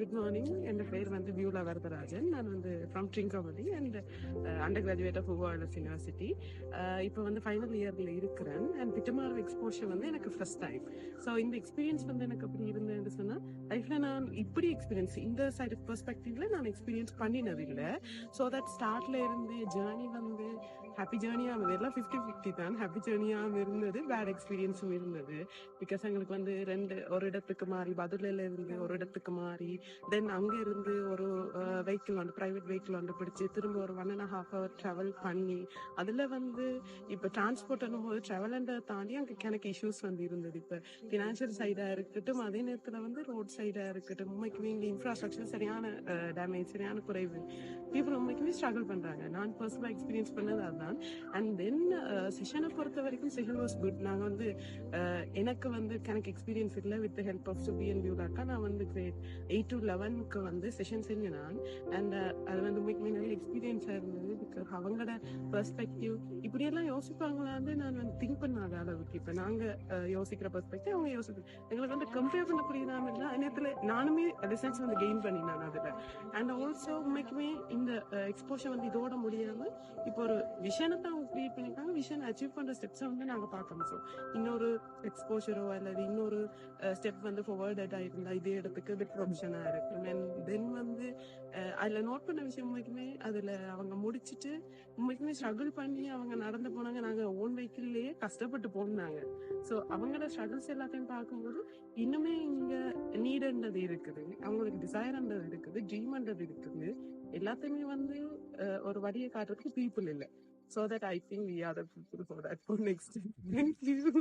Good morning. என் பேர் வந்து வியூலா வரதராஜன். நான் வந்து from Trincomalee and undergraduate of ஹுவாலஸ் யூனிவர்சிட்டி. இப்போ வந்து ஃபைனல் இயரில் இருக்கிறேன். அண்ட் பிட்டமார் எக்ஸ்போஷர் வந்து எனக்கு ஃபர்ஸ்ட் டைம். ஸோ இந்த எக்ஸ்பீரியன்ஸ் வந்து எனக்கு அப்படி இருந்ததுன்னு சொன்னால் லைஃப்பில் நான் இப்படி எக்ஸ்பீரியன்ஸ் இந்த சைடு பெர்ஸ்பெக்டிவ்ல நான் எக்ஸ்பீரியன்ஸ் பண்ணினது இல்லை. ஸோ தட் ஸ்டார்ட்ல இருந்து ஜேர்னி வந்து ஹாப்பி ஜேர்னியாக எல்லாம் 50-50 தான். ஹாப்பி ஜேர்னியாகவும் இருந்தது, பேட் எக்ஸ்பீரியன்ஸும் இருந்தது. பிகாஸ் எங்களுக்கு வந்து ஒரு இடத்துக்கு மாறி பதுளையில இருந்து ஒரு இடத்துக்கு மாறி தென் அங்க இருந்து ஒரு வெஹிக்கிள் வந்து பிரைவேட் வெஹிக்கிள் வந்து பிடிச்சி திரும்ப ஒரு 1.5 hour ட்ராவல் பண்ணி அதுல வந்து இப்ப டிரான்ஸ்போர்ட் போது ட்ராவல் தாண்டி அங்க எனக்கு இஷ்யூஸ் வந்து இருந்தது. இப்ப பினான்சியல் சைடா இருக்கட்டும், அதே நேரத்துல வந்து ரோட் சைடா இருக்கட்டும், உண்மைக்குமே இந்த இன்ஃப்ராஸ்ட்ரக்சர் சரியான டேமேஜ், சரியான குறைவு. பீப்புள் உண்மைக்குமே ஸ்ட்ரகிள் பண்றாங்க. நான் பர்சனலா எக்ஸ்பீரியன்ஸ் பண்ணது அதுதான். அண்ட் தென் செஷனை பொறுத்த வரைக்கும் செஷன் வாஸ் குட். நாங்க வந்து எனக்கு வந்து எனக்கு எக்ஸ்பீரியன்ஸ் இல்லை. With help of Subi and வியூலாக்கா நான் வந்து கிரேட் 8 to 11க்கு வந்து செஷன் செஞ்சேன் நான். அண்ட் அது வந்து உண்மைக்குமே நிறைய எக்ஸ்பீரியன்ஸாக இருந்தது. பிகாஸ் அவங்களோட பெர்ஸ்பெக்டிவ் இப்படியெல்லாம் யோசிப்பாங்களான்னு நான் வந்து திங்க் பண்ணாத அளவுக்கு இப்போ நாங்கள் யோசிக்கிற பெர்ஸ்பெக்டிவ் அவங்க யோசிக்கிறோம். எங்களுக்கு வந்து கம்பேர் பண்ணக்கூடியதான் இல்லை. நேரத்தில் நானுமே லிசன்ஸ் வந்து கெயின் பண்ணினேன் அதில். அண்ட் ஆல்சோ உண்மைக்குமே இந்த எக்ஸ்போஷர் வந்து இதோட முடியாமல் இப்போ ஒரு விஷயத்தை அவங்க கிரியேட் பண்ணியிருக்காங்க. விஷயம் அச்சீவ் பண்ணுற ஸ்டெப்ஸை வந்து நாங்கள் பார்க்கணும். ஸோ இன்னொரு எக்ஸ்போஷரோ அல்லது இன்னொரு ஸ்டெப் வந்து ஃபார்வர்ட் ஆயிருந்தா இதே இடத்துக்கு வித் ப்ரொஃபஷனா இருக்கும். அண்ட் தென் வந்து அதுல நோட் பண்ண விஷயம் உண்மைக்குமே அதுல அவங்க முடிச்சுட்டு உண்மைக்குமே ஸ்ட்ரகிள் பண்ணி அவங்க நடந்து போனாங்க. நாங்க ஓன் வெஹிக்கிள்லயே கஷ்டப்பட்டு போனாங்க. ஸோ அவங்களோட ஸ்ட்ரகிள்ஸ் எல்லாத்தையும் பார்க்கும்போது இன்னுமே இங்க நீடுன்றது இருக்குது, அவங்களுக்கு டிசைர்ன்றது இருக்குது, ட்ரீம்ன்றது இருக்குது. எல்லாத்தையுமே வந்து ஒரு வழியை காட்டுறதுக்கு பீப்புள் இல்லை. So that I think we are the people for that for next. Thank you.